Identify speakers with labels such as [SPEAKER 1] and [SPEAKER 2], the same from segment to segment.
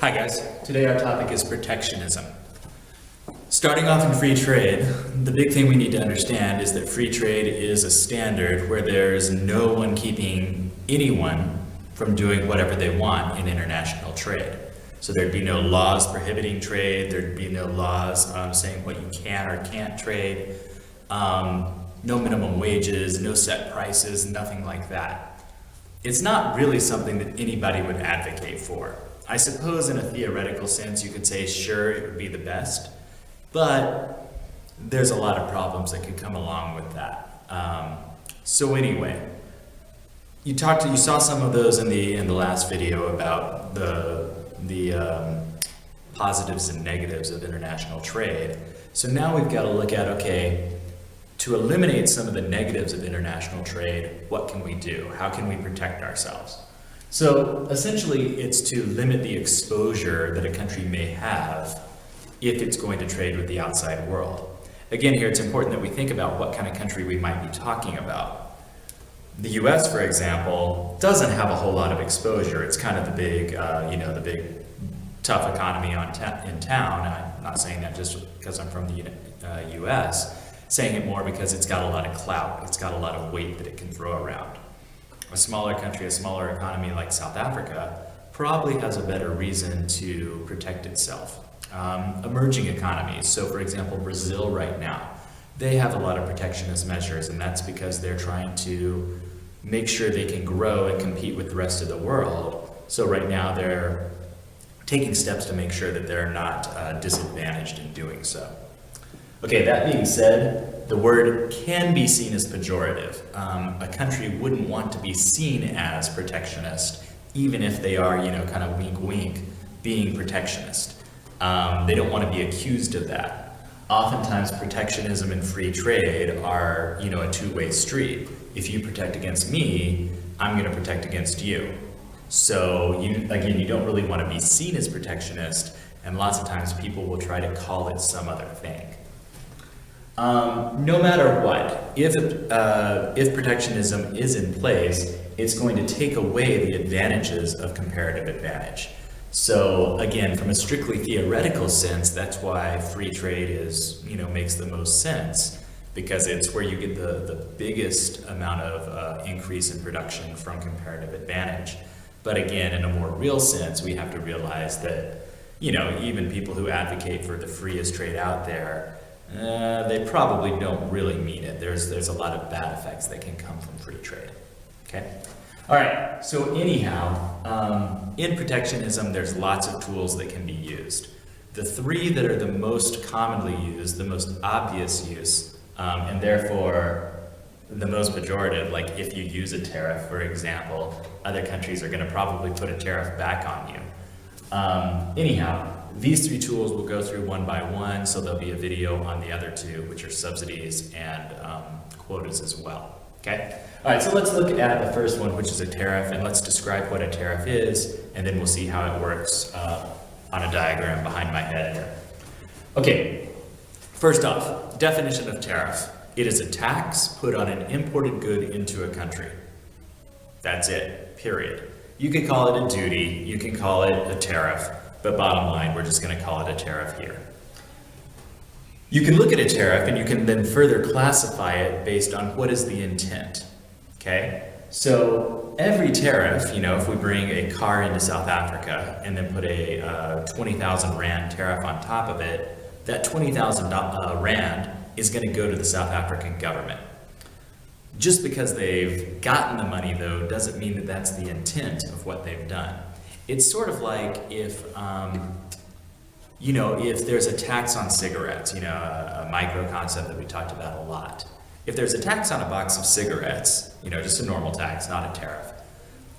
[SPEAKER 1] Hi guys, today our topic is protectionism. Starting off in free trade, the big thing we need to understand is that free trade is a standard where there's no one keeping anyone from doing whatever they want in international trade. So there'd be no laws prohibiting trade, there'd be no laws saying what you can or can't trade, no minimum wages, no set prices, nothing like that. It's not really something that anybody would advocate for. I suppose in a theoretical sense you could say sure it would be the best, but there's a lot of problems that could come along with that. So anyway, you saw some of those in the last video about the positives and negatives of international trade. So now we've got to look at, okay, to eliminate some of the negatives of international trade, what can we do? How can we protect ourselves? So essentially it's to limit the exposure that a country may have if it's going to trade with the outside world. Again, here it's important that we think about what kind of country we might be talking about. The US, for example, doesn't have a whole lot of exposure. It's kind of the big, the big tough economy in town. I'm not saying that just because I'm from the US, saying it more because it's got a lot of clout. It's got a lot of weight that it can throw around. A smaller country, a smaller economy like South Africa probably has a better reason to protect itself. Emerging economies, so for example Brazil right now, they have a lot of protectionist measures, and that's because they're trying to make sure they can grow and compete with the rest of the world. So right now they're taking steps to make sure that they're not disadvantaged in doing so. Okay, that being said, the word can be seen as pejorative. A country wouldn't want to be seen as protectionist, even if they are, kind of wink wink, being protectionist. They don't want to be accused of that. Oftentimes protectionism and free trade are, a two-way street. If you protect against me, I'm going to protect against you. So you don't really want to be seen as protectionist, and lots of times people will try to call it some other thing. No matter what, if protectionism is in place, it's going to take away the advantages of comparative advantage. So again, from a strictly theoretical sense, that's why free trade makes the most sense, because it's where you get the biggest amount of increase in production from comparative advantage. But again, in a more real sense, we have to realize that, even people who advocate for the freest trade out there, they probably don't really mean it. There's a lot of bad effects that can come from free trade. Okay? All right, so anyhow, in protectionism, there's lots of tools that can be used. The three that are the most commonly used, the most obvious use, and therefore the most pejorative, like if you use a tariff, for example, other countries are going to probably put a tariff back on you. Anyhow, these three tools we'll go through one by one, so there'll be a video on the other two, which are subsidies and quotas as well. Okay? All right, so let's look at the first one, which is a tariff, and let's describe what a tariff is, and then we'll see how it works on a diagram behind my head here. Okay, first off, definition of tariff. It is a tax put on an imported good into a country. That's it, period. You can call it a duty, you can call it a tariff, but bottom line, we're just going to call it a tariff here. You can look at a tariff and you can then further classify it based on what is the intent. Okay? So every tariff, if we bring a car into South Africa and then put a 20,000 Rand tariff on top of it, that 20,000 Rand is going to go to the South African government. Just because they've gotten the money, though, doesn't mean that that's the intent of what they've done. It's sort of like if there's a tax on cigarettes, a micro concept that we talked about a lot. If there's a tax on a box of cigarettes, just a normal tax, not a tariff.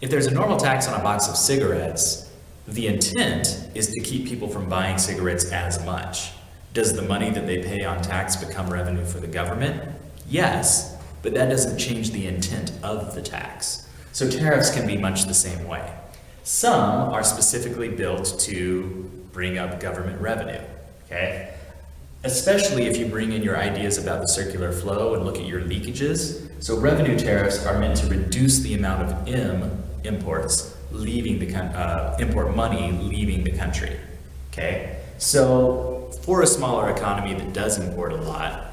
[SPEAKER 1] If there's a normal tax on a box of cigarettes, the intent is to keep people from buying cigarettes as much. Does the money that they pay on tax become revenue for the government? Yes, but that doesn't change the intent of the tax. So tariffs can be much the same way. Some are specifically built to bring up government revenue, okay? Especially if you bring in your ideas about the circular flow and look at your leakages. So revenue tariffs are meant to reduce the amount of imports leaving the import money leaving the country. Okay, so for a smaller economy that does import a lot,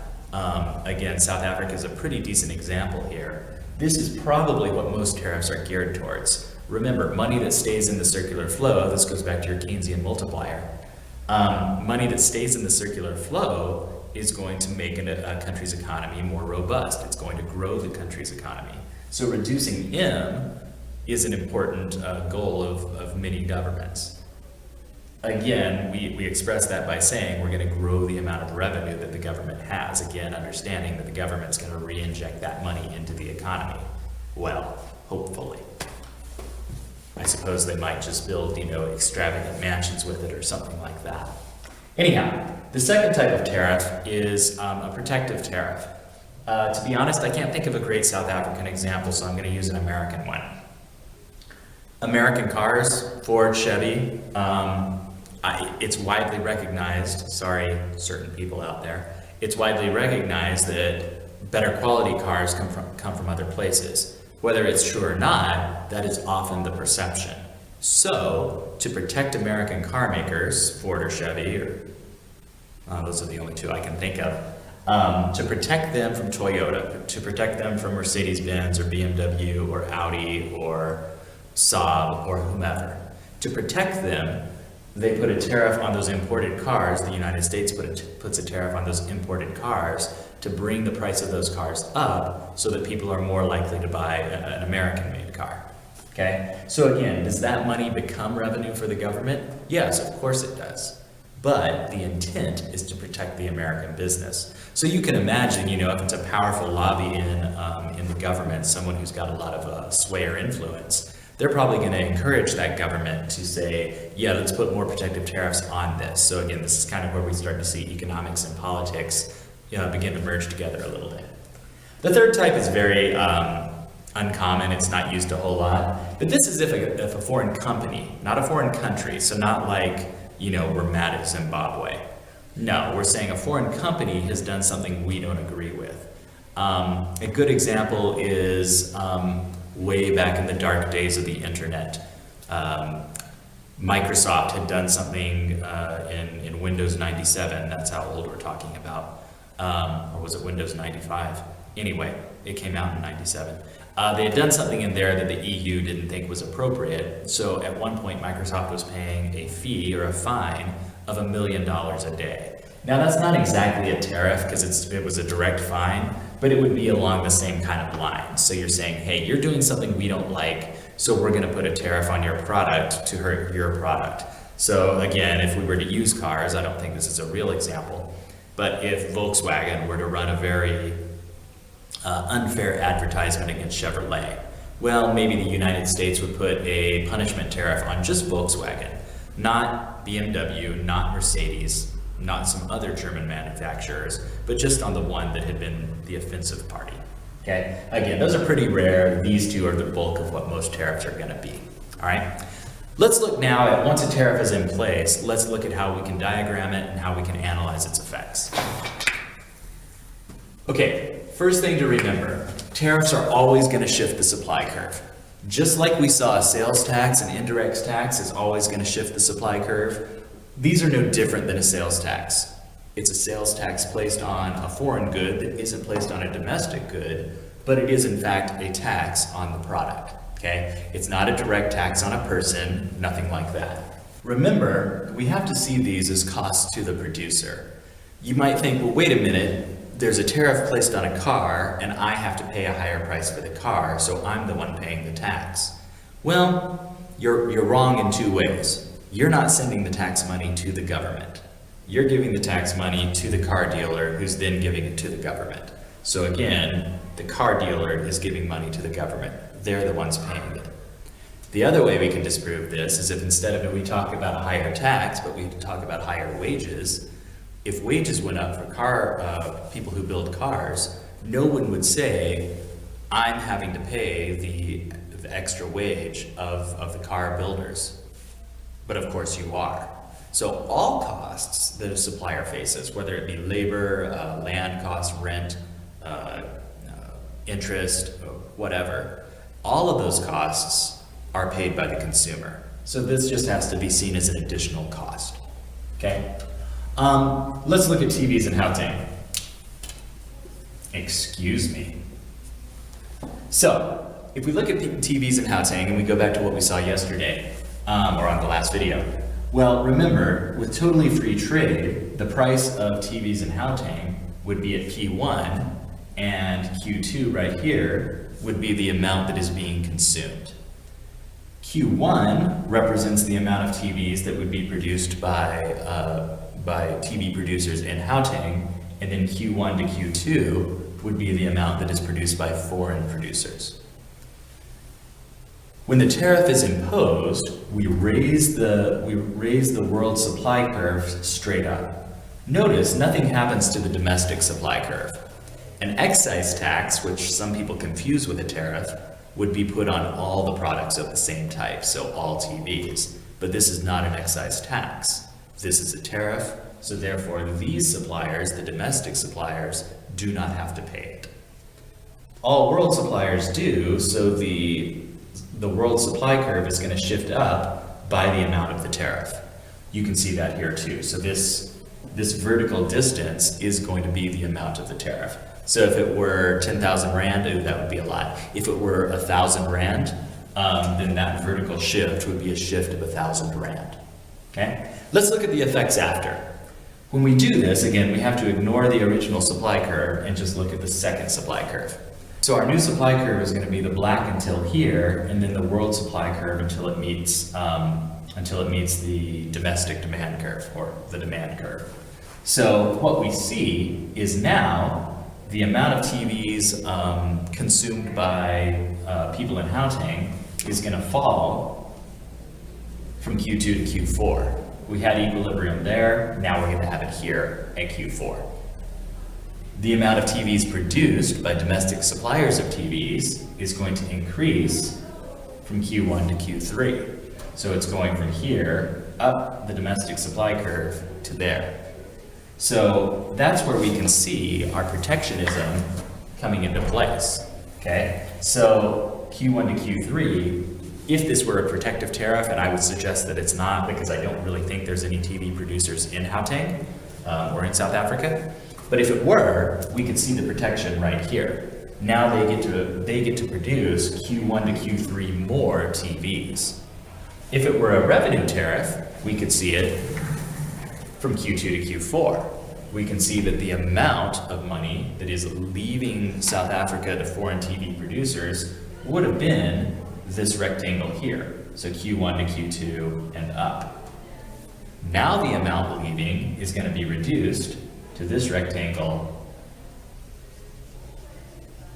[SPEAKER 1] again, South Africa is a pretty decent example here. This is probably what most tariffs are geared towards. Remember, money that stays in the circular flow, this goes back to your Keynesian multiplier, money that stays in the circular flow is going to make a country's economy more robust. It's going to grow the country's economy. So reducing M is an important goal of many governments. Again, we express that by saying we're going to grow the amount of revenue that the government has. Again, understanding that the government's going to re-inject that money into the economy. Well, hopefully. I suppose they might just build, extravagant mansions with it or something like that. Anyhow, the second type of tariff is a protective tariff. To be honest, I can't think of a great South African example, so I'm going to use an American one. American cars, Ford, Chevy, it's widely recognized, sorry, certain people out there, it's widely recognized that better quality cars come from other places. Whether it's true or not, that is often the perception. So, to protect American car makers, Ford or Chevy, or those are the only two I can think of, to protect them from Toyota, to protect them from Mercedes-Benz or BMW or Audi or Saab or whomever, to protect them, they put a tariff on those imported cars. The United States puts a tariff on those imported cars to bring the price of those cars up so that people are more likely to buy an American-made car. Okay? So again, does that money become revenue for the government? Yes, of course it does. But the intent is to protect the American business. So you can imagine, if it's a powerful lobby in the government, someone who's got a lot of sway or influence, they're probably going to encourage that government to say, yeah, let's put more protective tariffs on this. So again, this is kind of where we start to see economics and politics begin to merge together a little bit. The third type is very uncommon. It's not used a whole lot. But this is if a foreign company, not a foreign country, so not like, we're mad at Zimbabwe. No, we're saying a foreign company has done something we don't agree with. A good example is way back in the dark days of the internet. Microsoft had done something in Windows 97, that's how old we're talking about, or was it Windows 95? Anyway, it came out in 97. They had done something in there that the EU didn't think was appropriate, so at one point Microsoft was paying a fee or a fine of $1 million a day. Now that's not exactly a tariff because it was a direct fine, but it would be along the same kind of line. So you're saying, hey, you're doing something we don't like, so we're going to put a tariff on your product to hurt your product. So again, if we were to use cars, I don't think this is a real example, but if Volkswagen were to run a very unfair advertisement against Chevrolet, well, maybe the United States would put a punishment tariff on just Volkswagen, not BMW, not Mercedes, not some other German manufacturers, but just on the one that had been the offensive party. Okay? Again, those are pretty rare. These two are the bulk of what most tariffs are going to be. All right? Let's look now at, once a tariff is in place, let's look at how we can diagram it and how we can analyze its effects. Okay, first thing to remember, tariffs are always going to shift the supply curve. Just like we saw a sales tax, an indirect tax is always going to shift the supply curve. These are no different than a sales tax. It's a sales tax placed on a foreign good that isn't placed on a domestic good, but it is in fact a tax on the product, okay? It's not a direct tax on a person, nothing like that. Remember, we have to see these as costs to the producer. You might think, well, wait a minute, there's a tariff placed on a car and I have to pay a higher price for the car, so I'm the one paying the tax. Well, you're wrong in two ways. You're not sending the tax money to the government. You're giving the tax money to the car dealer who's then giving it to the government. So again, the car dealer is giving money to the government. They're the ones paying it. The other way we can disprove this is if instead of we talk about a higher tax, but we talk about higher wages, if wages went up for people who build cars, no one would say, I'm having to pay the extra wage of the car builders. But of course you are. So all costs that a supplier faces, whether it be labor, land costs, rent, interest, whatever, all of those costs are paid by the consumer. So this just has to be seen as an additional cost, okay? Let's look at TVs in Gauteng. Excuse me. So, if we look at TVs in Gauteng and we go back to what we saw yesterday, or on the last video, well, remember, with totally free trade, the price of TVs in Gauteng would be at P1, and Q2 right here would be the amount that is being consumed. Q1 represents the amount of TVs that would be produced by TV producers in Gauteng, and then Q1 to Q2 would be the amount that is produced by foreign producers. When the tariff is imposed, we raise the world supply curve straight up. Notice nothing happens to the domestic supply curve. An excise tax, which some people confuse with a tariff, would be put on all the products of the same type, so all TVs. But this is not an excise tax. This is a tariff, so therefore these suppliers, the domestic suppliers, do not have to pay it. All world suppliers do, so the world supply curve is going to shift up by the amount of the tariff. You can see that here too. So this vertical distance is going to be the amount of the tariff. So if it were 10,000 Rand, that would be a lot. If it were 1,000 Rand, then that vertical shift would be a shift of 1,000 Rand. Okay? Let's look at the effects after. When we do this, again, we have to ignore the original supply curve and just look at the second supply curve. So our new supply curve is going to be the black until here, and then the world supply curve until it meets the domestic demand curve, or the demand curve. So what we see is now the amount of TVs consumed by people in Gauteng is going to fall from Q2 to Q4. We had equilibrium there, now we're going to have it here at Q4. The amount of TVs produced by domestic suppliers of TVs is going to increase from Q1 to Q3. So it's going from here up the domestic supply curve to there. So that's where we can see our protectionism coming into place, okay? So Q1 to Q3, if this were a protective tariff, and I would suggest that it's not because I don't really think there's any TV producers in Gauteng or in South Africa, but if it were, we could see the protection right here. Now they get to produce Q1 to Q3 more TVs. If it were a revenue tariff, we could see it from Q2 to Q4. We can see that the amount of money that is leaving South Africa to foreign TV producers would have been this rectangle here. So Q1 to Q2 and up. Now the amount leaving is going to be reduced to this rectangle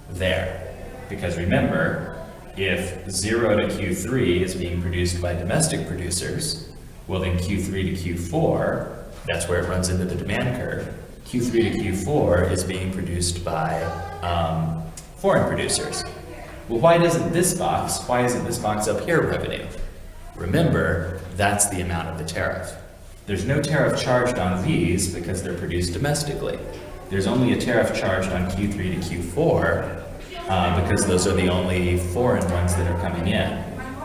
[SPEAKER 1] there. Because remember, if 0 to Q3 is being produced by domestic producers, well then Q3 to Q4, that's where it runs into the demand curve. Q3 to Q4 is being produced by foreign producers. Well, why isn't this box up here revenue? Remember, that's the amount of the tariff. There's no tariff charged on these because they're produced domestically. There's only a tariff charged on Q3 to Q4 because those are the only foreign ones that are coming in.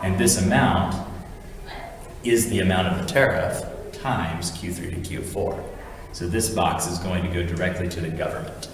[SPEAKER 1] And this amount is the amount of the tariff times Q3 to Q4. So this box is going to go directly to the government.